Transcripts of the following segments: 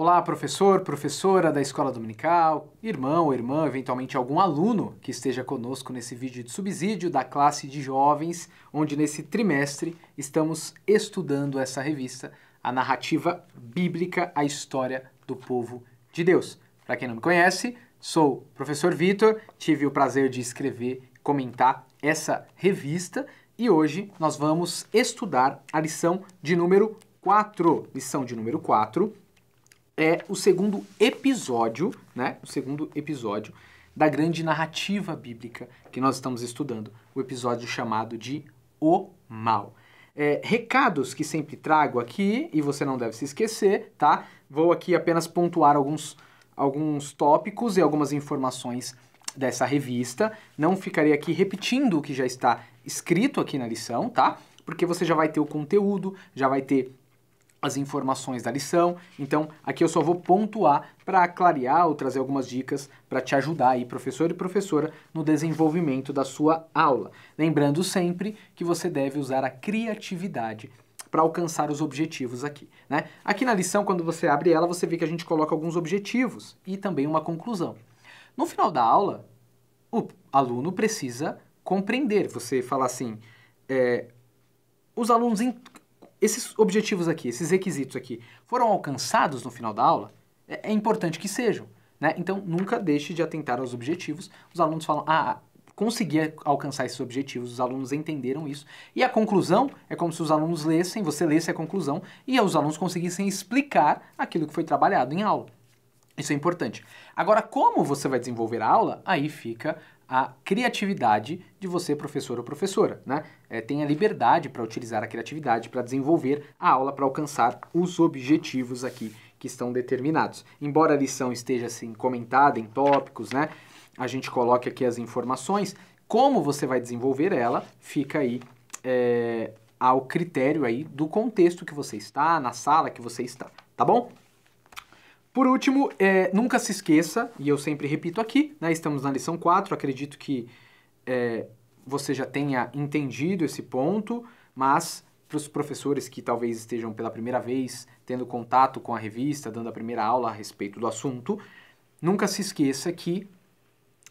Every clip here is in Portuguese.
Olá, professor, professora da Escola Dominical, irmão ou irmã, eventualmente algum aluno que esteja conosco nesse vídeo de subsídio da classe de jovens, onde nesse trimestre estamos estudando essa revista, a narrativa bíblica, a história do povo de Deus. Para quem não me conhece, sou o professor Vitor, tive o prazer de escrever, comentar essa revista e hoje nós vamos estudar a lição de número 4. Lição de número 4. É o segundo episódio, né? O segundo episódio da grande narrativa bíblica que nós estamos estudando, o episódio chamado de O Mal. Recados que sempre trago aqui, e você não deve se esquecer, tá? Vou aqui apenas pontuar alguns tópicos e algumas informações dessa revista. Não ficarei aqui repetindo o que já está escrito aqui na lição, tá? Porque você já vai ter o conteúdo, já vai ter as informações da lição, então aqui eu só vou pontuar para clarear ou trazer algumas dicas para te ajudar aí, professor e professora, no desenvolvimento da sua aula. Lembrando sempre que você deve usar a criatividade para alcançar os objetivos aqui, né? Aqui na lição, quando você abre ela, você vê que a gente coloca alguns objetivos e também uma conclusão. No final da aula, o aluno precisa compreender. Você fala assim, os alunos... Esses objetivos aqui, esses requisitos aqui, foram alcançados no final da aula? É importante que sejam, né? Então, nunca deixe de atentar aos objetivos. Os alunos falam, consegui alcançar esses objetivos, os alunos entenderam isso. E a conclusão é como se os alunos lessem, você lesse a conclusão, e os alunos conseguissem explicar aquilo que foi trabalhado em aula. Isso é importante. Agora, como você vai desenvolver a aula? Aí fica a criatividade de você, professor ou professora, né? Tenha liberdade para utilizar a criatividade para desenvolver a aula, para alcançar os objetivos aqui que estão determinados. Embora a lição esteja assim comentada em tópicos, né? A gente coloque aqui as informações. Como você vai desenvolver ela, fica aí ao critério aí do contexto que você está, na sala que você está, tá bom? Por último, nunca se esqueça, e eu sempre repito aqui, né, estamos na lição 4, acredito que você já tenha entendido esse ponto, mas para os professores que talvez estejam pela primeira vez tendo contato com a revista, dando a primeira aula a respeito do assunto, nunca se esqueça que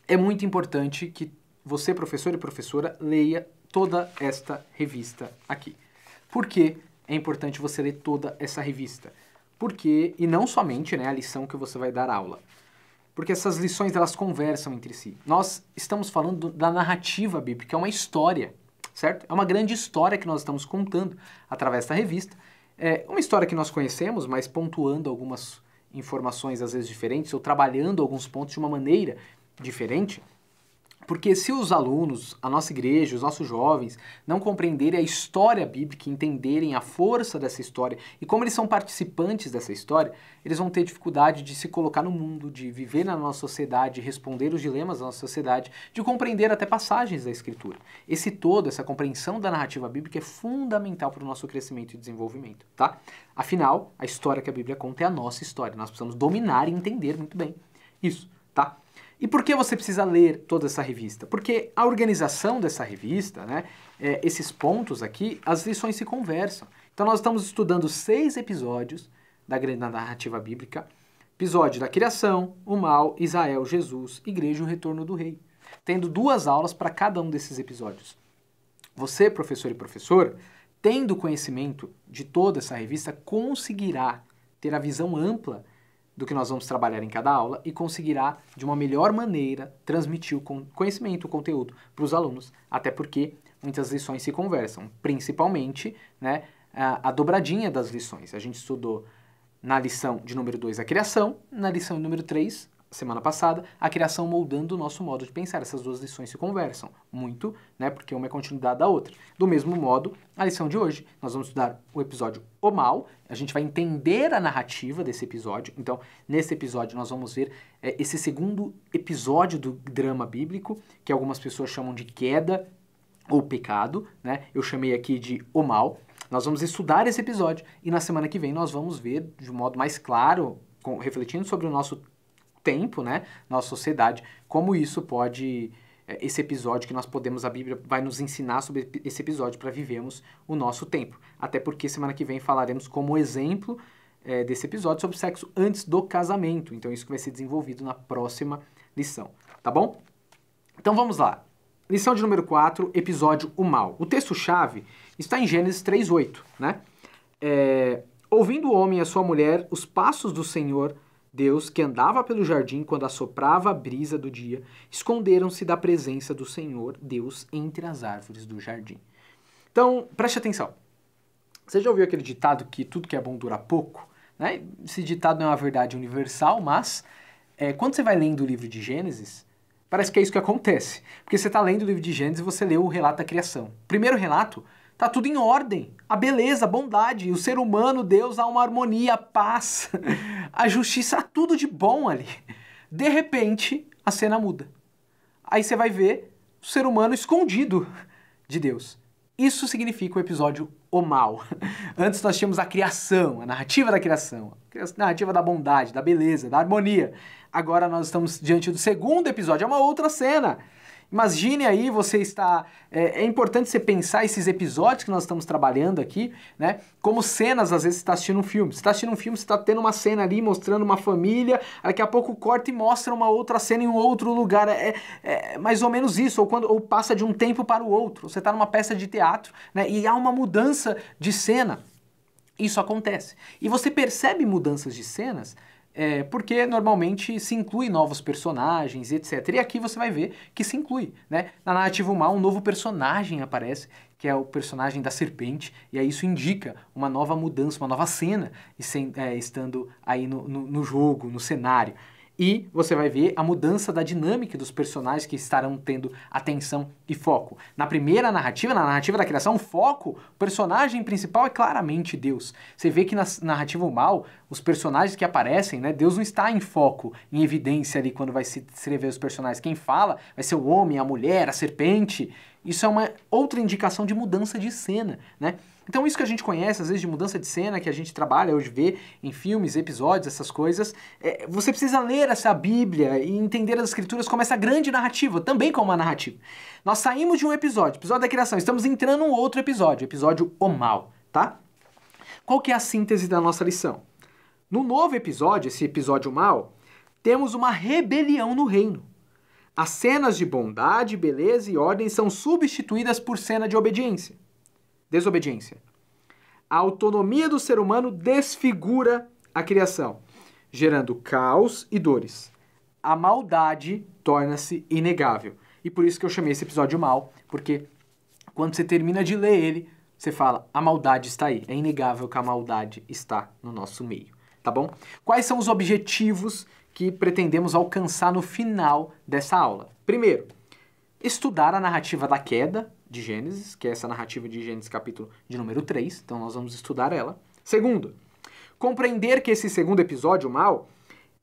é muito importante que você, professor e professora, leia toda esta revista aqui. Por que é importante você ler toda essa revista? Porque, e não somente, né, a lição que você vai dar aula, porque essas lições elas conversam entre si. Nós estamos falando da narrativa bíblica, é uma história, certo? É uma grande história que nós estamos contando através da revista. É uma história que nós conhecemos, mas pontuando algumas informações às vezes diferentes, ou trabalhando alguns pontos de uma maneira diferente. Porque se os alunos, a nossa igreja, os nossos jovens, não compreenderem a história bíblica, entenderem a força dessa história e como eles são participantes dessa história, eles vão ter dificuldade de se colocar no mundo, de viver na nossa sociedade, de responder os dilemas da nossa sociedade, de compreender até passagens da Escritura. Essa compreensão da narrativa bíblica é fundamental para o nosso crescimento e desenvolvimento, tá? Afinal, a história que a Bíblia conta é a nossa história. Nós precisamos dominar e entender muito bem isso, tá? E por que você precisa ler toda essa revista? Porque a organização dessa revista, né, esses pontos aqui, as lições se conversam. Então nós estamos estudando 6 episódios da grande narrativa bíblica. Episódio da criação, o mal, Israel, Jesus, igreja e o retorno do rei. Tendo 2 aulas para cada um desses episódios. Você, professor e professora, tendo conhecimento de toda essa revista, conseguirá ter a visão ampla do que nós vamos trabalhar em cada aula e conseguirá, de uma melhor maneira, transmitir o conhecimento, o conteúdo para os alunos, até porque muitas lições se conversam, principalmente, né, a dobradinha das lições. A gente estudou na lição de número 2 a criação, na lição número 3, semana passada, a criação moldando o nosso modo de pensar. Essas 2 lições se conversam muito, né, porque uma é continuidade da outra. Do mesmo modo, a lição de hoje, nós vamos estudar o episódio O Mal, a gente vai entender a narrativa desse episódio. Então, nesse episódio, nós vamos ver esse segundo episódio do drama bíblico, que algumas pessoas chamam de queda ou pecado, né? Eu chamei aqui de O Mal. Nós vamos estudar esse episódio e na semana que vem nós vamos ver de um modo mais claro, refletindo sobre o nosso tempo, né, nossa sociedade, como isso pode, esse episódio que nós podemos, a Bíblia vai nos ensinar sobre esse episódio para vivermos o nosso tempo. Até porque semana que vem falaremos como exemplo desse episódio sobre sexo antes do casamento. Então isso que vai ser desenvolvido na próxima lição, tá bom? Então vamos lá. Lição de número 4, episódio O Mal. O texto-chave está em Gênesis 3:8, né? Ouvindo o homem e a sua mulher os passos do Senhor Deus, que andava pelo jardim quando assoprava a brisa do dia, esconderam-se da presença do Senhor Deus entre as árvores do jardim. Então, preste atenção. Você já ouviu aquele ditado que tudo que é bom dura pouco? Né? Esse ditado não é uma verdade universal, mas quando você vai lendo o livro de Gênesis, parece que é isso que acontece. Porque você está lendo o livro de Gênesis e você lê o relato da criação. Primeiro relato, tá tudo em ordem. A beleza, a bondade, o ser humano, Deus, há uma harmonia, a paz, a justiça, há tudo de bom ali. De repente, a cena muda. Aí você vai ver o ser humano escondido de Deus. Isso significa o episódio O Mal. Antes nós tínhamos a criação, a narrativa da criação, a narrativa da bondade, da beleza, da harmonia. Agora nós estamos diante do segundo episódio, é uma outra cena. Imagine aí, você está... É importante você pensar esses episódios que nós estamos trabalhando aqui, né? Como cenas, às vezes, você está assistindo um filme. Você está assistindo um filme, você está tendo uma cena ali mostrando uma família, daqui a pouco corta e mostra uma outra cena em um outro lugar. É mais ou menos isso, ou passa de um tempo para o outro. Você está numa peça de teatro, né? E há uma mudança de cena. Isso acontece. E você percebe mudanças de cenas... porque normalmente se inclui novos personagens, etc. E aqui você vai ver que se inclui, né? Na narrativa O Mal, um novo personagem aparece, que é o personagem da serpente, e aí isso indica uma nova mudança, uma nova cena estando aí no jogo, no cenário. E você vai ver a mudança da dinâmica dos personagens que estarão tendo atenção e foco. Na primeira narrativa, na narrativa da criação, o foco, o personagem principal é claramente Deus. Você vê que na narrativa O Mal, os personagens que aparecem, né, Deus não está em foco, em evidência ali quando vai se descrever os personagens. Quem fala vai ser o homem, a mulher, a serpente. Isso é uma outra indicação de mudança de cena, né? Então isso que a gente conhece, às vezes, de mudança de cena, que a gente trabalha hoje, vê em filmes, episódios, essas coisas, você precisa ler essa Bíblia e entender as Escrituras como essa grande narrativa, também como uma narrativa. Nós saímos de um episódio da criação, estamos entrando em um outro episódio O Mal, tá? Qual que é a síntese da nossa lição? No novo episódio, esse episódio O Mal, temos uma rebelião no reino. As cenas de bondade, beleza e ordem são substituídas por cena de desobediência. A autonomia do ser humano desfigura a criação, gerando caos e dores. A maldade torna-se inegável. E por isso que eu chamei esse episódio Mal, porque quando você termina de ler ele, você fala, a maldade está aí. É inegável que a maldade está no nosso meio, tá bom? Quais são os objetivos que pretendemos alcançar no final dessa aula? Primeiro, estudar a narrativa da queda de Gênesis, que é essa narrativa de Gênesis capítulo de número 3, então nós vamos estudar ela. Segundo, compreender que esse segundo episódio, O Mal,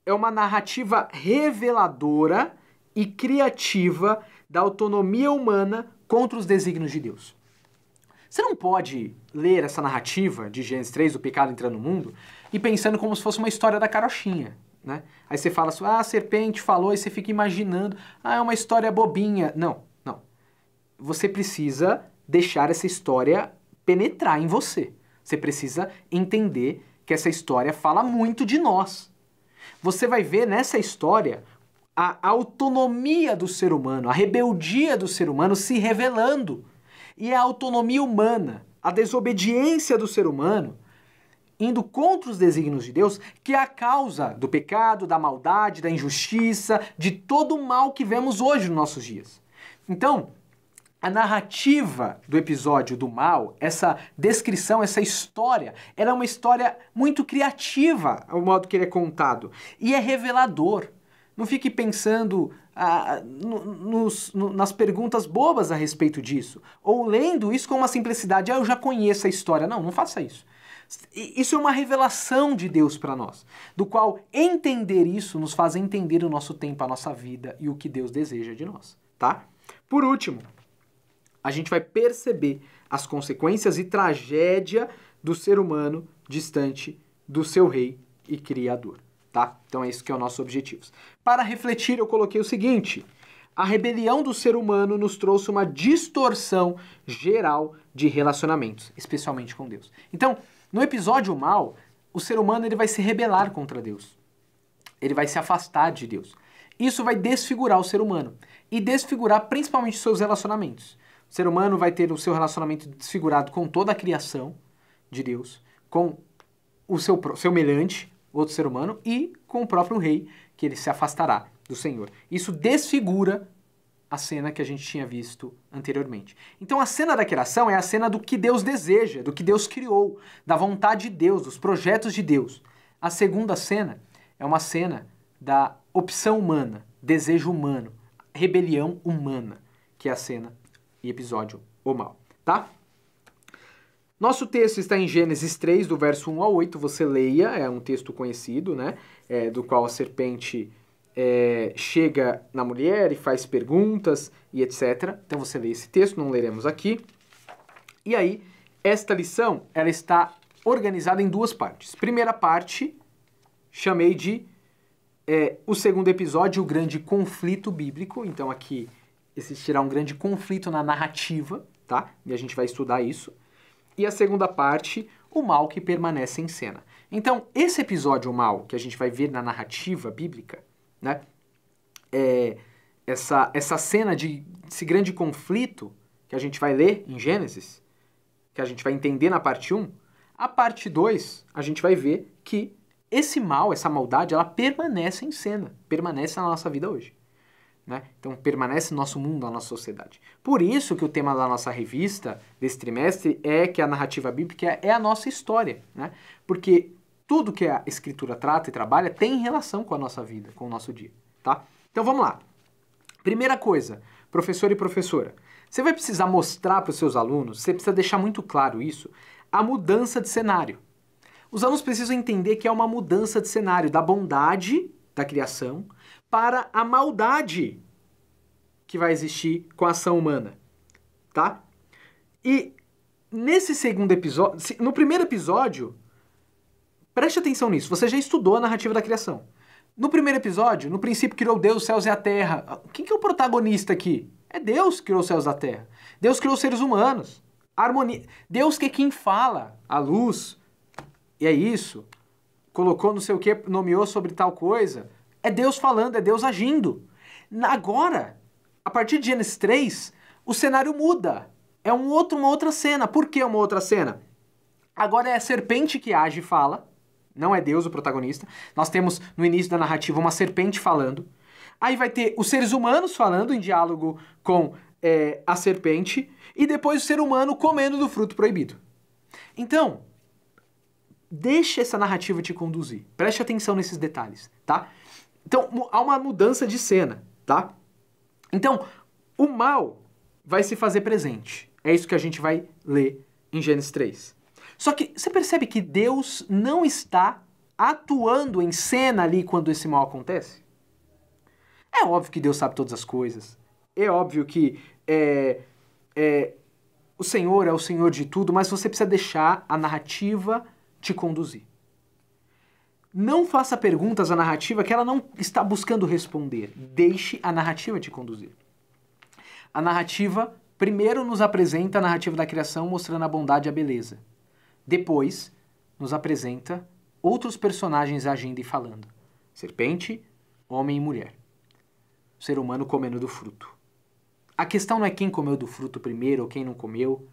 é uma narrativa reveladora e criativa da autonomia humana contra os desígnios de Deus. Você não pode ler essa narrativa de Gênesis 3, o pecado entrando no mundo, e pensando como se fosse uma história da carochinha, né? Aí você fala assim, a serpente falou, e você fica imaginando, é uma história bobinha. Não. Você precisa deixar essa história penetrar em você. Você precisa entender que essa história fala muito de nós. Você vai ver nessa história a autonomia do ser humano, a rebeldia do ser humano se revelando. E a autonomia humana, a desobediência do ser humano, indo contra os desígnios de Deus, que é a causa do pecado, da maldade, da injustiça, de todo o mal que vemos hoje nos nossos dias. Então, a narrativa do episódio do Mal, essa descrição, essa história, ela é uma história muito criativa, o modo que ele é contado. E é revelador. Não fique pensando nas perguntas bobas a respeito disso. Ou lendo isso com uma simplicidade, eu já conheço a história. Não faça isso. Isso é uma revelação de Deus para nós, do qual entender isso nos faz entender o nosso tempo, a nossa vida e o que Deus deseja de nós, tá? Por último, a gente vai perceber as consequências e tragédia do ser humano distante do seu rei e criador, tá? Então é isso que é o nosso objetivo. Para refletir, eu coloquei o seguinte: a rebelião do ser humano nos trouxe uma distorção geral de relacionamentos, especialmente com Deus. Então, no episódio Mal, o ser humano ele vai se rebelar contra Deus. Ele vai se afastar de Deus. Isso vai desfigurar o ser humano. E desfigurar principalmente os seus relacionamentos. O ser humano vai ter o seu relacionamento desfigurado com toda a criação de Deus, com o seu semelhante, outro ser humano, e com o próprio rei, que ele se afastará do Senhor. Isso desfigura a cena que a gente tinha visto anteriormente. Então a cena da criação é a cena do que Deus deseja, do que Deus criou, da vontade de Deus, dos projetos de Deus. A segunda cena é uma cena da opção humana, desejo humano, rebelião humana, que é a cena e episódio O Mal, tá? Nosso texto está em Gênesis 3, do verso 1 ao 8, você leia, é um texto conhecido, né? Do qual a serpente chega na mulher e faz perguntas e etc. Então você lê esse texto, não leremos aqui. E aí, esta lição, ela está organizada em duas partes. Primeira parte, chamei de o segundo episódio, o grande conflito bíblico. Então aqui existirá um grande conflito na narrativa, tá? E a gente vai estudar isso. E a segunda parte, o mal que permanece em cena. Então, esse episódio, o mal, que a gente vai ver na narrativa bíblica, né? Essa cena desse grande conflito que a gente vai ler em Gênesis, que a gente vai entender na parte 1, a parte 2, a gente vai ver que esse mal, essa maldade, ela permanece em cena, permanece na nossa vida hoje. Né? Então permanece no nosso mundo, na nossa sociedade. Por isso que o tema da nossa revista desse trimestre é que a narrativa bíblica é a nossa história, né? Porque tudo que a escritura trata e trabalha tem relação com a nossa vida, com o nosso dia, tá? Então vamos lá. Primeira coisa, professor e professora, você vai precisar mostrar para os seus alunos, você precisa deixar muito claro isso, a mudança de cenário. Os alunos precisam entender que é uma mudança de cenário da bondade da criação para a maldade que vai existir com a ação humana, tá? E nesse segundo episódio, no primeiro episódio, preste atenção nisso, você já estudou a narrativa da criação. No primeiro episódio, no princípio criou Deus os céus e a terra. Quem que é o protagonista aqui? É Deus que criou os céus e a terra. Deus criou os seres humanos. A harmonia. Deus que é quem fala, a luz, e é isso. Colocou não sei o que, nomeou sobre tal coisa. É Deus falando, é Deus agindo. Agora, a partir de Gênesis 3, o cenário muda. É uma outra cena. Por que uma outra cena? Agora é a serpente que age e fala. Não é Deus o protagonista. Nós temos no início da narrativa uma serpente falando. Aí vai ter os seres humanos falando em diálogo com a serpente. E depois o ser humano comendo do fruto proibido. Então, deixe essa narrativa te conduzir. Preste atenção nesses detalhes, tá? Então, há uma mudança de cena, tá? Então, o mal vai se fazer presente. É isso que a gente vai ler em Gênesis 3. Só que você percebe que Deus não está atuando em cena ali quando esse mal acontece? É óbvio que Deus sabe todas as coisas. É óbvio que o Senhor é o Senhor de tudo, mas você precisa deixar a narrativa te conduzir. Não faça perguntas à narrativa que ela não está buscando responder. Deixe a narrativa te conduzir. A narrativa primeiro nos apresenta a narrativa da criação mostrando a bondade e a beleza. Depois nos apresenta outros personagens agindo e falando. Serpente, homem e mulher. O ser humano comendo do fruto. A questão não é quem comeu do fruto primeiro ou quem não comeu.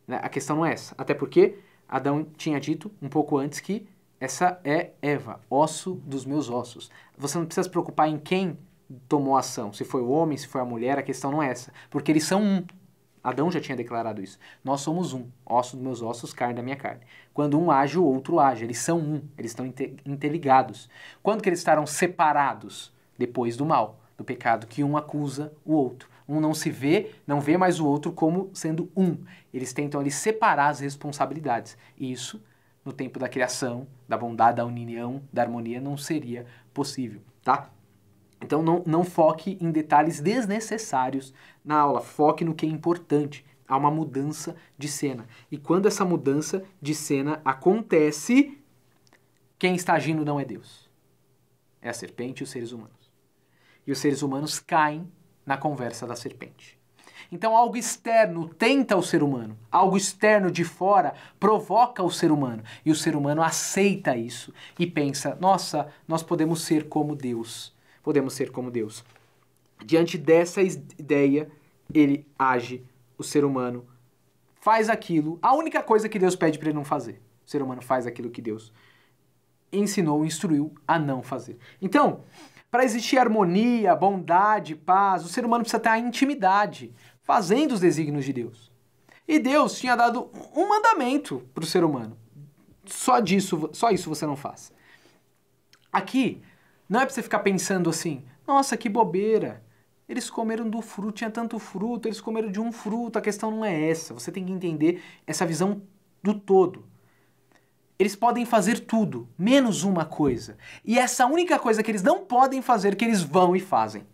Né? A questão não é essa. Até porque Adão tinha dito um pouco antes que essa é Eva, osso dos meus ossos. Você não precisa se preocupar em quem tomou a ação, se foi o homem, se foi a mulher, a questão não é essa. Porque eles são um. Adão já tinha declarado isso. Nós somos um, osso dos meus ossos, carne da minha carne. Quando um age, o outro age. Eles são um, eles estão interligados. Quando que eles estarão separados? Depois do mal, do pecado, que um acusa o outro. Um não se vê, não vê mais o outro como sendo um. Eles tentam ali separar as responsabilidades. E isso, no tempo da criação, da bondade, da união, da harmonia, não seria possível, tá? Então não foque em detalhes desnecessários na aula, foque no que é importante. Há uma mudança de cena. E quando essa mudança de cena acontece, quem está agindo não é Deus. É a serpente e os seres humanos. E os seres humanos caem na conversa da serpente. Então algo externo tenta o ser humano, algo externo de fora provoca o ser humano, e o ser humano aceita isso e pensa, nossa, nós podemos ser como Deus, podemos ser como Deus. Diante dessa ideia, ele age, o ser humano faz aquilo, a única coisa que Deus pede para ele não fazer. O ser humano faz aquilo que Deus ensinou, instruiu a não fazer. Então, para existir harmonia, bondade, paz, o ser humano precisa ter a intimidade, fazendo os desígnios de Deus. E Deus tinha dado um mandamento para o ser humano. Só isso você não faz. Aqui, não é para você ficar pensando assim, nossa, que bobeira. Eles comeram do fruto, tinha tanto fruto, eles comeram de um fruto, a questão não é essa. Você tem que entender essa visão do todo. Eles podem fazer tudo, menos uma coisa. E essa única coisa que eles não podem fazer, que eles vão e fazem.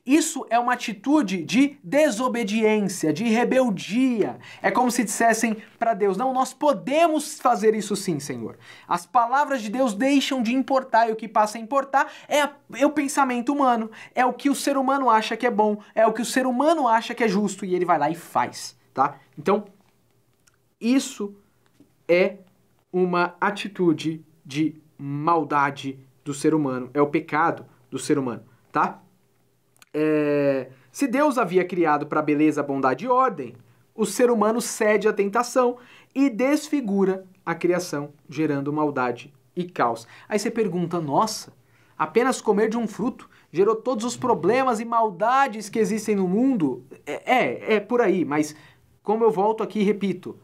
Isso é uma atitude de desobediência, de rebeldia. É como se dissessem para Deus, não, nós podemos fazer isso sim, Senhor. As palavras de Deus deixam de importar, e o que passa a importar é o pensamento humano, é o que o ser humano acha que é bom, é o que o ser humano acha que é justo, e ele vai lá e faz, tá? Então, isso é uma atitude de maldade do ser humano, é o pecado do ser humano, tá? Se Deus havia criado para beleza, bondade e ordem, o ser humano cede à tentação e desfigura a criação, gerando maldade e caos. Aí você pergunta, nossa, apenas comer de um fruto gerou todos os problemas e maldades que existem no mundo? É por aí, mas como eu volto aqui e repito,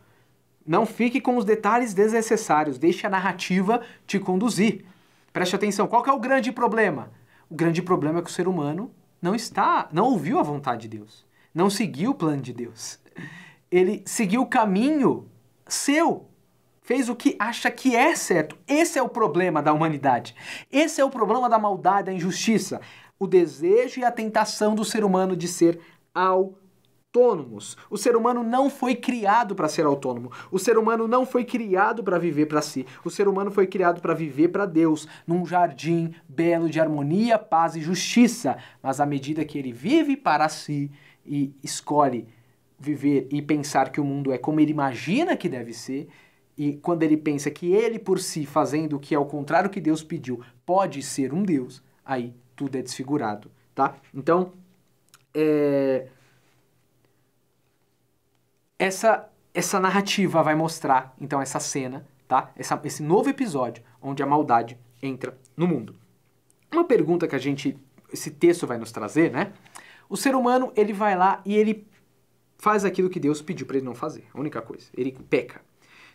não fique com os detalhes desnecessários, deixe a narrativa te conduzir. Preste atenção, qual que é o grande problema? O grande problema é que o ser humano não ouviu a vontade de Deus, não seguiu o plano de Deus. Ele seguiu o caminho seu, fez o que acha que é certo. Esse é o problema da humanidade. Esse é o problema da maldade, da injustiça. O desejo e a tentação do ser humano de ser autônomos. O ser humano não foi criado para ser autônomo. O ser humano não foi criado para viver para si. O ser humano foi criado para viver para Deus, num jardim belo de harmonia, paz e justiça. Mas à medida que ele vive para si e escolhe viver e pensar que o mundo é como ele imagina que deve ser, e quando ele pensa que ele por si, fazendo o que é o contrário que Deus pediu, pode ser um Deus, aí tudo é desfigurado, tá? Então, essa narrativa vai mostrar, então, essa cena, tá? Esse novo episódio onde a maldade entra no mundo. Uma pergunta que esse texto vai nos trazer, né? O ser humano, ele vai lá e ele faz aquilo que Deus pediu para ele não fazer. A única coisa. Ele peca.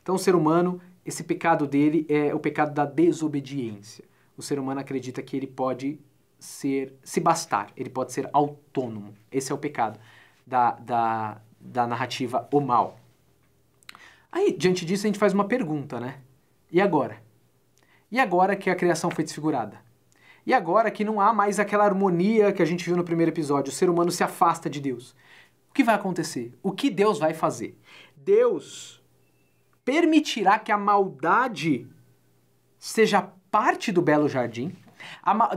Então, o ser humano, esse pecado dele é o pecado da desobediência. O ser humano acredita que ele pode se bastar, ele pode ser autônomo. Esse é o pecado da narrativa o mal. Aí, diante disso, a gente faz uma pergunta, né? E agora? E agora que a criação foi desfigurada? E agora que não há mais aquela harmonia que a gente viu no primeiro episódio, o ser humano se afasta de Deus. O que vai acontecer? O que Deus vai fazer? Deus permitirá que a maldade seja parte do belo jardim?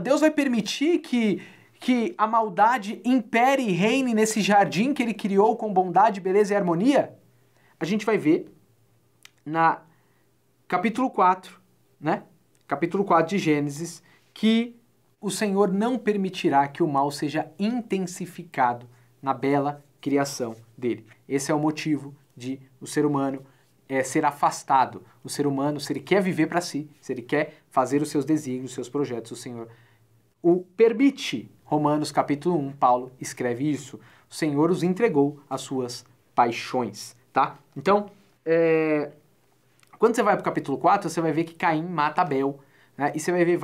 Deus vai permitir que a maldade impere e reine nesse jardim que ele criou com bondade, beleza e harmonia? A gente vai ver na capítulo 4, né? Capítulo 4 de Gênesis, que o Senhor não permitirá que o mal seja intensificado na bela criação dele. Esse é o motivo de o ser humano ser afastado. O ser humano, se ele quer viver para si, se ele quer fazer os seus desígnios, os seus projetos, o Senhor o permite. Romanos capítulo 1, Paulo escreve isso. O Senhor os entregou às suas paixões, tá? Então, quando você vai para o capítulo 4, você vai ver que Caim mata Abel, né? E você vai ver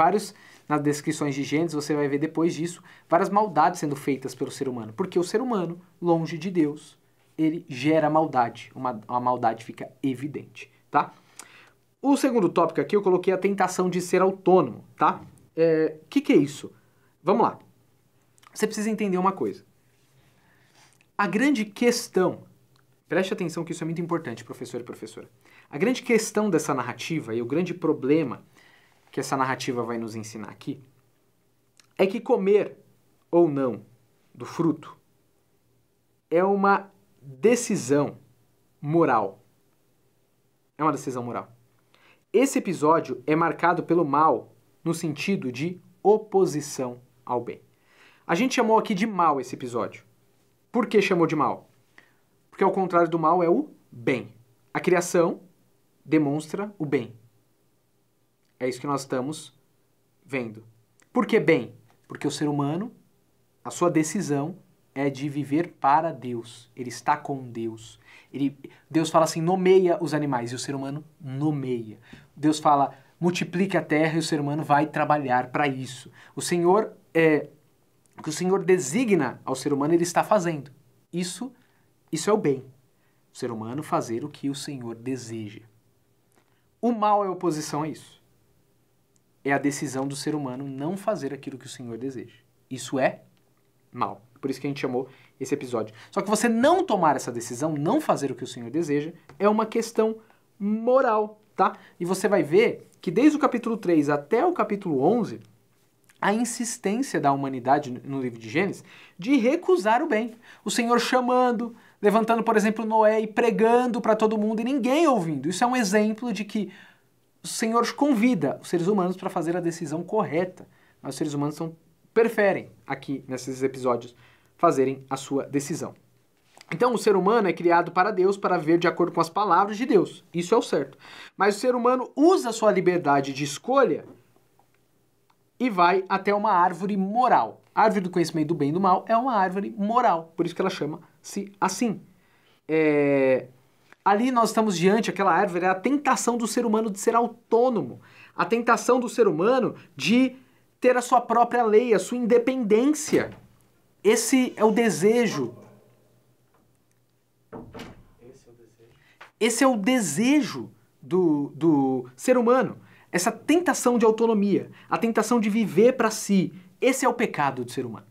nas descrições de Gênesis, você vai ver depois disso, várias maldades sendo feitas pelo ser humano. Porque o ser humano, longe de Deus, ele gera maldade. Uma maldade fica evidente, tá? O segundo tópico aqui, eu coloquei a tentação de ser autônomo, tá? Que é isso? Vamos lá. Você precisa entender uma coisa. A grande questão, preste atenção que isso é muito importante, professor e professora. A grande questão dessa narrativa e o grande problema que essa narrativa vai nos ensinar aqui é que comer ou não do fruto é uma decisão moral. É uma decisão moral. Esse episódio é marcado pelo mal no sentido de oposição ao bem. A gente chamou aqui de mal esse episódio. Por que chamou de mal? Porque ao contrário do mal é o bem. A criação demonstra o bem. É isso que nós estamos vendo. Por que bem? Porque o ser humano, a sua decisão é de viver para Deus. Ele está com Deus. Deus fala assim, nomeia os animais, e o ser humano nomeia. Deus fala, multiplique a terra, e o ser humano vai trabalhar para isso. O que o Senhor designa ao ser humano, ele está fazendo. Isso é o bem. O ser humano fazer o que o Senhor deseja. O mal é oposição a isso. É a decisão do ser humano não fazer aquilo que o Senhor deseja. Isso é mal. Por isso que a gente chamou esse episódio. Só que você não tomar essa decisão, não fazer o que o Senhor deseja, é uma questão moral, tá? E você vai ver que desde o capítulo 3 até o capítulo 11, a insistência da humanidade no livro de Gênesis de recusar o bem. O Senhor chamando, levantando, por exemplo, Noé e pregando para todo mundo e ninguém ouvindo. Isso é um exemplo de que o Senhor convida os seres humanos para fazer a decisão correta. Mas os seres humanos preferem, aqui nesses episódios, fazerem a sua decisão. Então o ser humano é criado para Deus, para viver de acordo com as palavras de Deus. Isso é o certo. Mas o ser humano usa a sua liberdade de escolha e vai até uma árvore moral. A árvore do conhecimento do bem e do mal é uma árvore moral. Por isso que ela chama-se assim. Ali nós estamos diante, aquela árvore, é a tentação do ser humano de ser autônomo. A tentação do ser humano de ter a sua própria lei, a sua independência. Esse é o desejo. Esse é o desejo do ser humano. Essa tentação de autonomia, a tentação de viver para si. Esse é o pecado do ser humano.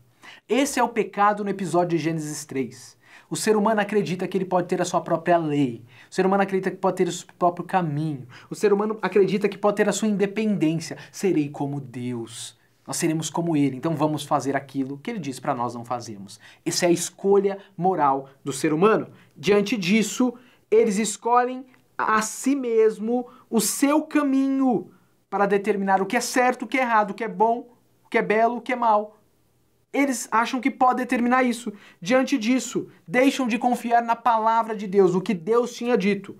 Esse é o pecado no episódio de Gênesis 3. O ser humano acredita que ele pode ter a sua própria lei. O ser humano acredita que pode ter o seu próprio caminho. O ser humano acredita que pode ter a sua independência. Serei como Deus. Nós seremos como ele, então vamos fazer aquilo que ele diz para nós não fazermos. Essa é a escolha moral do ser humano. Diante disso, eles escolhem a si mesmo o seu caminho para determinar o que é certo, o que é errado, o que é bom, o que é belo, o que é mal. Eles acham que pode determinar isso. Diante disso, deixam de confiar na palavra de Deus, o que Deus tinha dito.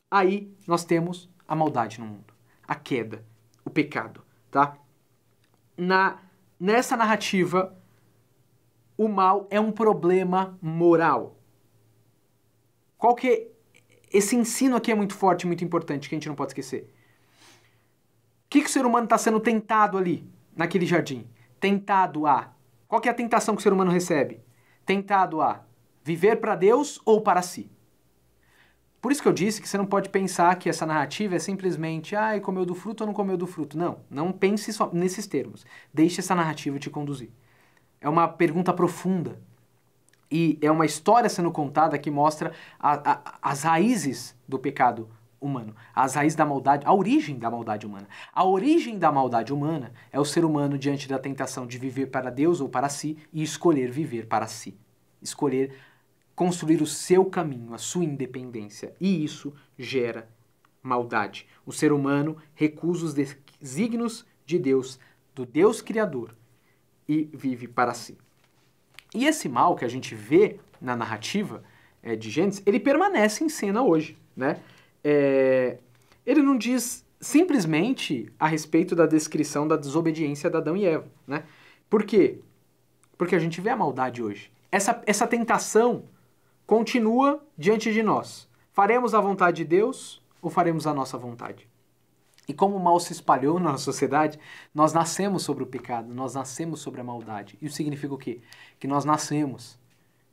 Aí nós temos a maldade no mundo, a queda, o pecado, tá? Nessa narrativa, o mal é um problema moral. Qual que é? Esse ensino aqui é muito forte, muito importante, que a gente não pode esquecer. O que o ser humano está sendo tentado ali, naquele jardim? Tentado a... Qual que é a tentação que o ser humano recebe? Tentado a viver para Deus ou para si. Por isso que eu disse que você não pode pensar que essa narrativa é simplesmente comeu do fruto ou não comeu do fruto. Não, não pense só nesses termos. Deixe essa narrativa te conduzir. É uma pergunta profunda. E é uma história sendo contada que mostra as raízes do pecado humano, as raízes da maldade, a origem da maldade humana. A origem da maldade humana é o ser humano diante da tentação de viver para Deus ou para si e escolher viver para si. Escolher construir o seu caminho, a sua independência. E isso gera maldade. O ser humano recusa os desígnios de Deus, do Deus Criador, e vive para si. E esse mal que a gente vê na narrativa de Gênesis, ele permanece em cena hoje, né? Ele não diz simplesmente a respeito da descrição da desobediência de Adão e Eva, né? Por quê? Porque a gente vê a maldade hoje. Essa tentação continua diante de nós. Faremos a vontade de Deus ou faremos a nossa vontade? E como o mal se espalhou na sociedade, nós nascemos sobre o pecado, nós nascemos sobre a maldade. Isso significa o quê? Que nós nascemos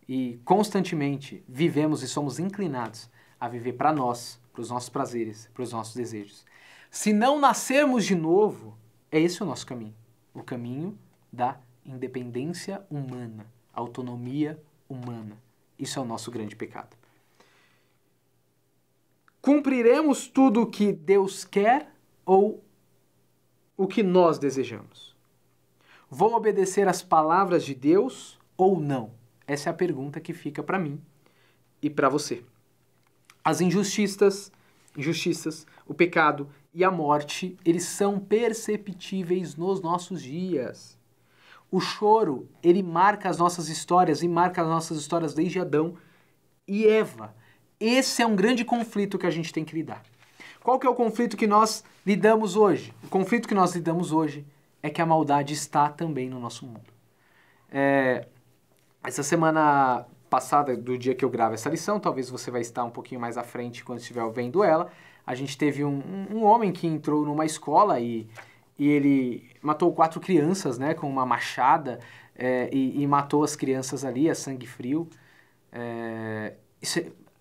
e constantemente vivemos e somos inclinados a viver para nós, para os nossos prazeres, para os nossos desejos. Se não nascermos de novo, é esse o nosso caminho. O caminho da independência humana, autonomia humana. Isso é o nosso grande pecado. Cumpriremos tudo o que Deus quer ou o que nós desejamos? Vou obedecer às palavras de Deus ou não? Essa é a pergunta que fica para mim e para você. As injustiças, o pecado e a morte, eles são perceptíveis nos nossos dias. O choro, ele marca as nossas histórias e marca as nossas histórias desde Adão e Eva. Esse é um grande conflito que a gente tem que lidar. Qual que é o conflito que nós lidamos hoje? O conflito que nós lidamos hoje é que a maldade está também no nosso mundo. Essa semana passada, do dia que eu gravo essa lição, talvez você vai estar um pouquinho mais à frente quando estiver vendo ela, a gente teve um homem que entrou numa escola e ele matou 4 crianças, né, com uma machada, e matou as crianças ali, a sangue frio.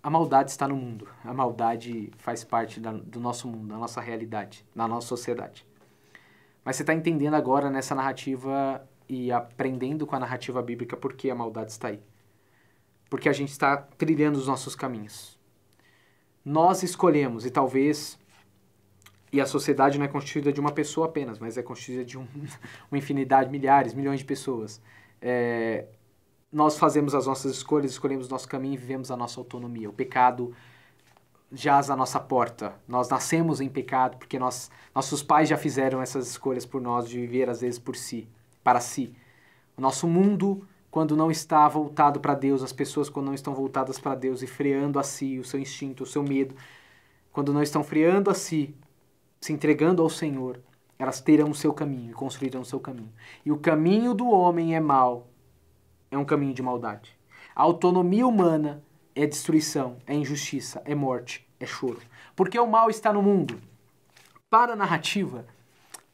A maldade está no mundo. A maldade faz parte do nosso mundo, da nossa realidade, da nossa sociedade. Mas você está entendendo agora nessa narrativa e aprendendo com a narrativa bíblica por que a maldade está aí. Porque a gente está trilhando os nossos caminhos. Nós escolhemos, e a sociedade não é constituída de uma pessoa apenas, mas é constituída de uma infinidade, milhares, milhões de pessoas. Nós fazemos as nossas escolhas, escolhemos o nosso caminho e vivemos a nossa autonomia. O pecado jaz à nossa porta. Nós nascemos em pecado porque nossos pais já fizeram essas escolhas por nós, de viver às vezes para si. O nosso mundo, quando não está voltado para Deus, as pessoas quando não estão voltadas para Deus e freando a si, o seu instinto, o seu medo, quando não estão freando a si, se entregando ao Senhor, elas terão o seu caminho e construirão o seu caminho. E o caminho do homem é mau, é um caminho de maldade. A autonomia humana é destruição, é injustiça, é morte, é choro. Porque o mal está no mundo. Para a narrativa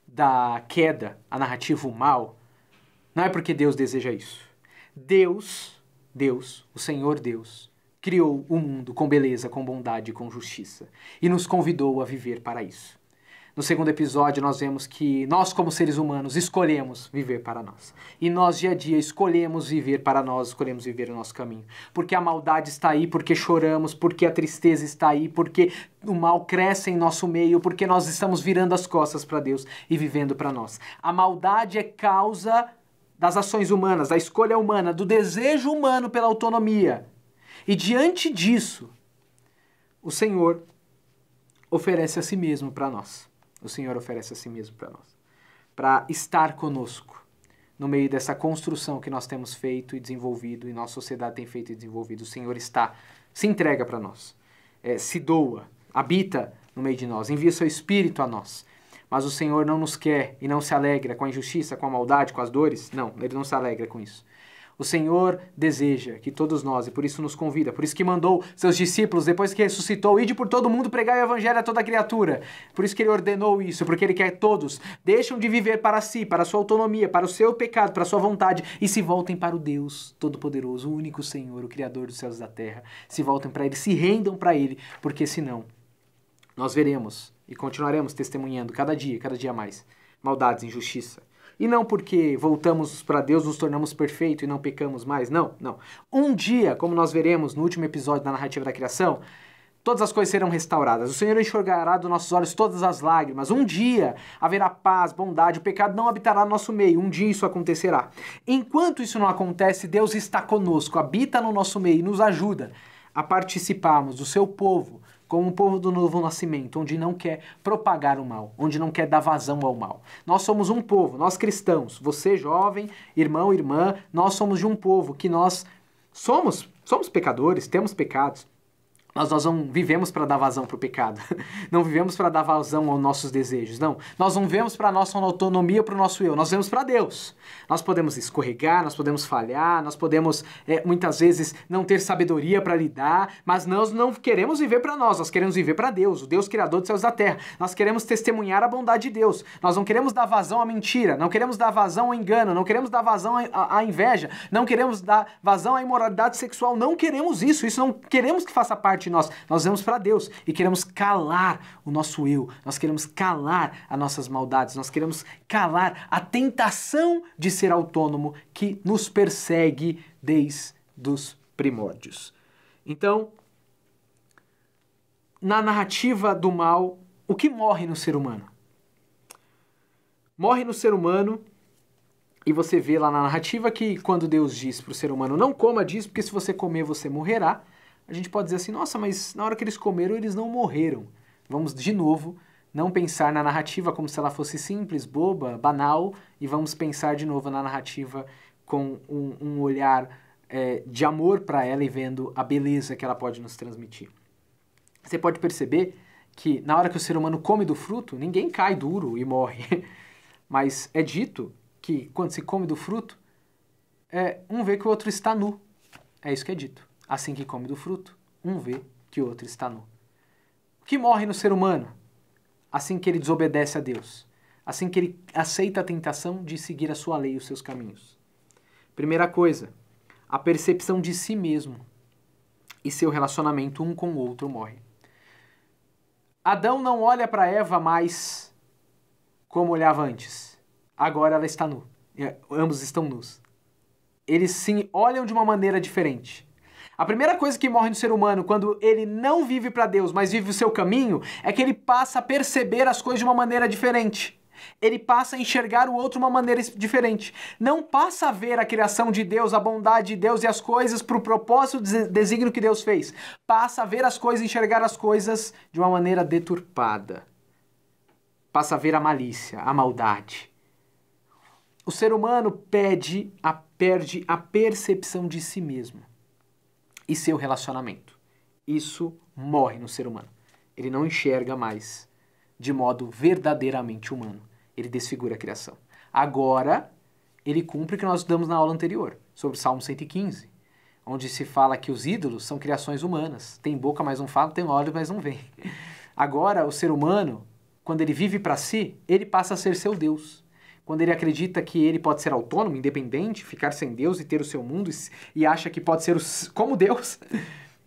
da queda, a narrativa o mal, não é porque Deus deseja isso. Deus, o Senhor Deus, criou o mundo com beleza, com bondade e com justiça. E nos convidou a viver para isso. No segundo episódio, nós vemos que nós, como seres humanos, escolhemos viver para nós. E nós, dia a dia, escolhemos viver para nós, escolhemos viver o nosso caminho. Porque a maldade está aí, porque choramos, porque a tristeza está aí, porque o mal cresce em nosso meio, porque nós estamos virando as costas para Deus e vivendo para nós. A maldade é causa das ações humanas, da escolha humana, do desejo humano pela autonomia. E diante disso, o Senhor oferece a si mesmo para nós. O Senhor oferece a si mesmo para nós, para estar conosco no meio dessa construção que nós temos feito e desenvolvido, e nossa sociedade tem feito e desenvolvido. O Senhor se entrega para nós, se doa, habita no meio de nós, envia seu Espírito a nós. Mas o Senhor não nos quer e não se alegra com a injustiça, com a maldade, com as dores. Não, Ele não se alegra com isso. O Senhor deseja que todos nós, e por isso nos convida, por isso que mandou seus discípulos, depois que ressuscitou, ide por todo mundo pregar o evangelho a toda criatura. Por isso que Ele ordenou isso, porque Ele quer que todos deixem de viver para si, para a sua autonomia, para o seu pecado, para a sua vontade, e se voltem para o Deus Todo-Poderoso, o único Senhor, o Criador dos céus e da terra. Se voltem para Ele, se rendam para Ele, porque senão nós veremos e continuaremos testemunhando cada dia mais, maldades, injustiça. E não porque voltamos para Deus, nos tornamos perfeitos e não pecamos mais. Não. Um dia, como nós veremos no último episódio da narrativa da criação, todas as coisas serão restauradas. O Senhor enxugará dos nossos olhos todas as lágrimas. Um dia haverá paz, bondade, o pecado não habitará no nosso meio. Um dia isso acontecerá. Enquanto isso não acontece, Deus está conosco, habita no nosso meio e nos ajuda a participarmos do seu povo, como um povo do novo nascimento, onde não quer propagar o mal, onde não quer dar vazão ao mal. Nós somos um povo, nós cristãos, você jovem, irmão, irmã, nós somos de um povo que nós somos pecadores, temos pecados. Nós não vivemos para dar vazão para o pecado. Não vivemos para dar vazão aos nossos desejos. Não. Nós não vivemos para a nossa autonomia, para o nosso eu. Nós vivemos para Deus. Nós podemos escorregar, nós podemos falhar, nós podemos, muitas vezes, não ter sabedoria para lidar, mas nós não queremos viver para nós queremos viver para Deus, o Deus Criador dos céus e da terra. Nós queremos testemunhar a bondade de Deus. Nós não queremos dar vazão à mentira, não queremos dar vazão ao engano, não queremos dar vazão à inveja, não queremos dar vazão à imoralidade sexual, não queremos isso não queremos que faça parte de nós. Nós vamos para Deus e queremos calar o nosso eu, nós queremos calar as nossas maldades, nós queremos calar a tentação de ser autônomo que nos persegue desde os primórdios. Então, na narrativa do mal, o que morre no ser humano? Morre no ser humano E você vê lá na narrativa que quando Deus diz para o ser humano não coma disso, porque se você comer você morrerá, a gente pode dizer assim, nossa, mas na hora que eles comeram eles não morreram. Vamos de novo não pensar na narrativa como se ela fosse simples, boba, banal, e vamos pensar de novo na narrativa com um olhar de amor para ela e vendo a beleza que ela pode nos transmitir. Você pode perceber que na hora que o ser humano come do fruto, ninguém cai duro e morre. Mas é dito que quando se come do fruto, um vê que o outro está nu. É isso que é dito. Assim que come do fruto, um vê que o outro está nu. O que morre no ser humano? Assim que ele desobedece a Deus. Assim que ele aceita a tentação de seguir a sua lei e os seus caminhos. Primeira coisa, a percepção de si mesmo e seu relacionamento um com o outro morre. Adão não olha para Eva mais como olhava antes. Agora ela está nu. Ambos estão nus. Eles se olham de uma maneira diferente. A primeira coisa que morre no ser humano quando ele não vive para Deus, mas vive o seu caminho, é que ele passa a perceber as coisas de uma maneira diferente. Ele passa a enxergar o outro de uma maneira diferente. Não passa a ver a criação de Deus, a bondade de Deus e as coisas para o propósito e desígnio que Deus fez. Passa a ver as coisas, enxergar as coisas de uma maneira deturpada. Passa a ver a malícia, a maldade. O ser humano perde a percepção de si mesmo e seu relacionamento. Isso morre no ser humano. Ele não enxerga mais de modo verdadeiramente humano. Ele desfigura a criação. Agora, ele cumpre o que nós estudamos na aula anterior, sobre o Salmo 115, onde se fala que os ídolos são criações humanas. Tem boca, mas não fala, tem olhos, mas não vê. Agora, o ser humano, quando ele vive para si, ele passa a ser seu Deus. Quando ele acredita que ele pode ser autônomo, independente, ficar sem Deus e ter o seu mundo, e acha que pode ser como Deus,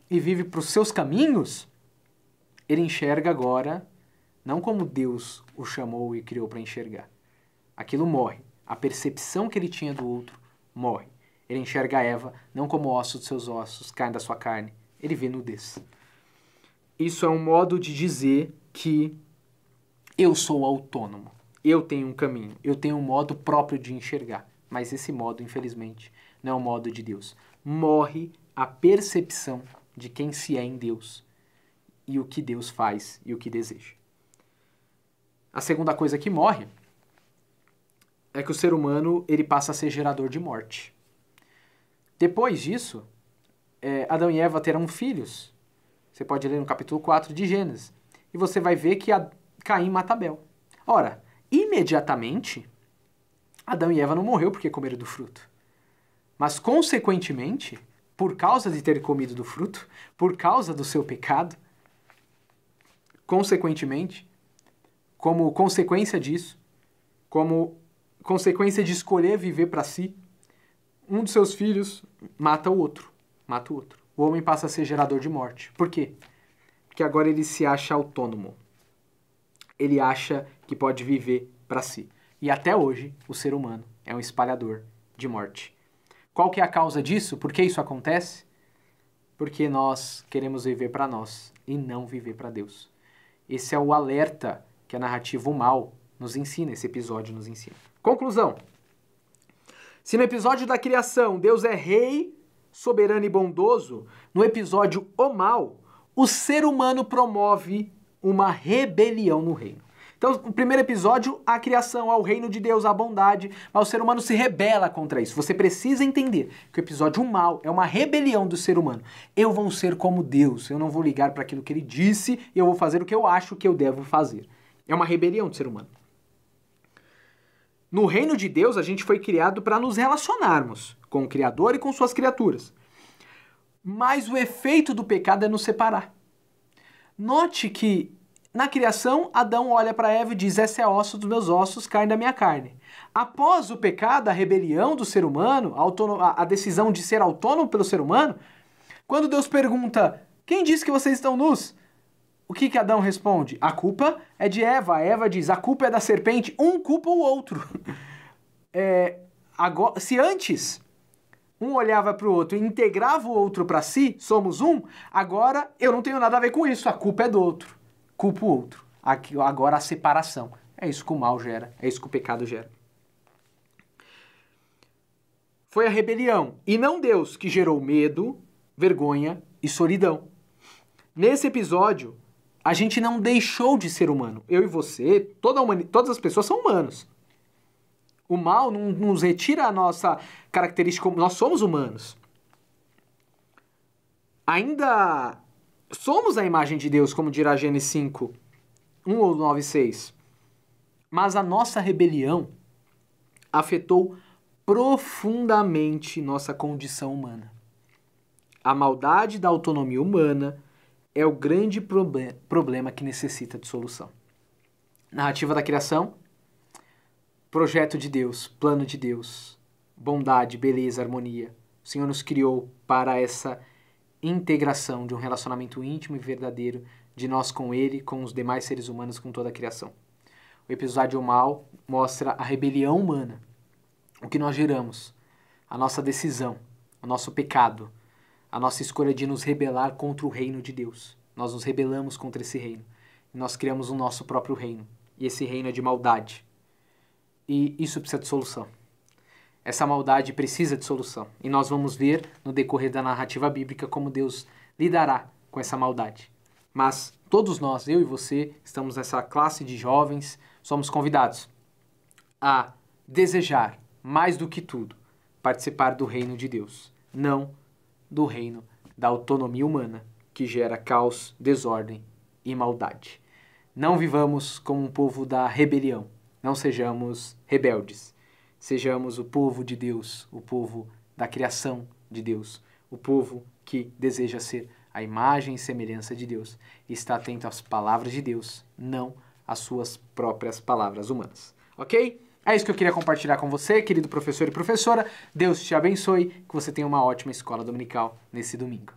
e vive para os seus caminhos, ele enxerga agora, não como Deus o chamou e criou para enxergar. Aquilo morre. A percepção que ele tinha do outro morre. Ele enxerga Eva não como osso dos seus ossos, carne da sua carne. Ele vê nudez. Isso é um modo de dizer que eu sou autônomo. Eu tenho um caminho. Eu tenho um modo próprio de enxergar. Mas esse modo, infelizmente, não é o modo de Deus. Morre a percepção de quem se é em Deus e o que Deus faz e o que deseja. A segunda coisa que morre é que o ser humano ele passa a ser gerador de morte. Depois disso, Adão e Eva terão filhos. Você pode ler no capítulo 4 de Gênesis. E você vai ver que Caim mata Abel. Ora, imediatamente, Adão e Eva não morreu porque comeram do fruto. Mas, consequentemente, por causa de ter comido do fruto, por causa do seu pecado, consequentemente, como consequência disso, como consequência de escolher viver para si, um dos seus filhos mata o outro. Mata o outro. O homem passa a ser gerador de morte. Por quê? Porque agora ele se acha autônomo. Ele acha que pode viver para si. E até hoje, o ser humano é um espalhador de morte. Qual que é a causa disso? Por que isso acontece? Porque nós queremos viver para nós e não viver para Deus. Esse é o alerta que a narrativa O Mal nos ensina, esse episódio nos ensina. Conclusão. Se no episódio da criação Deus é rei, soberano e bondoso, no episódio O Mal, o ser humano promove uma rebelião no reino. Então, no primeiro episódio, a criação, ao reino de Deus, a bondade, mas o ser humano se rebela contra isso. Você precisa entender que o episódio O Mal é uma rebelião do ser humano. Eu vou ser como Deus, eu não vou ligar para aquilo que ele disse, e eu vou fazer o que eu acho que eu devo fazer. É uma rebelião do ser humano. No reino de Deus, a gente foi criado para nos relacionarmos com o Criador e com suas criaturas. Mas o efeito do pecado é nos separar. Note que na criação, Adão olha para Eva e diz, essa é osso dos meus ossos, carne da minha carne. Após o pecado, a rebelião do ser humano, a decisão de ser autônomo pelo ser humano, quando Deus pergunta, quem disse que vocês estão nus? O que Adão responde? A culpa é de Eva. A Eva diz, a culpa é da serpente. Um culpa o outro. Agora, se antes um olhava para o outro e integrava o outro para si, somos um, agora eu não tenho nada a ver com isso, a culpa é do outro. Culpa o outro. Agora a separação. É isso que o mal gera, é isso que o pecado gera. Foi a rebelião e não Deus que gerou medo, vergonha e solidão. Nesse episódio, a gente não deixou de ser humano. Eu e você, todas as pessoas são humanos. O mal não nos retira a nossa característica, nós somos humanos. Ainda somos a imagem de Deus, como dirá Gênesis 5, 1 ou 9, 6. Mas a nossa rebelião afetou profundamente nossa condição humana. A maldade da autonomia humana é o grande problema que necessita de solução. Narrativa da criação, projeto de Deus, plano de Deus, bondade, beleza, harmonia. O Senhor nos criou para essa integração de um relacionamento íntimo e verdadeiro de nós com Ele, com os demais seres humanos, com toda a criação. O episódio mal mostra a rebelião humana, o que nós geramos, a nossa decisão, o nosso pecado, a nossa escolha de nos rebelar contra o reino de Deus. Nós nos rebelamos contra esse reino. E nós criamos o nosso próprio reino. E esse reino é de maldade. E isso precisa de solução. Essa maldade precisa de solução. E nós vamos ver no decorrer da narrativa bíblica como Deus lidará com essa maldade. Mas todos nós, eu e você, estamos nessa classe de jovens, somos convidados a desejar, mais do que tudo, participar do reino de Deus. Não do reino da autonomia humana, que gera caos, desordem e maldade. Não vivamos como um povo da rebelião. Não sejamos rebeldes. Sejamos o povo de Deus, o povo da criação de Deus, o povo que deseja ser a imagem e semelhança de Deus e está atento às palavras de Deus, não às suas próprias palavras humanas. Ok? É isso que eu queria compartilhar com você, querido professor e professora. Deus te abençoe, que você tenha uma ótima escola dominical nesse domingo.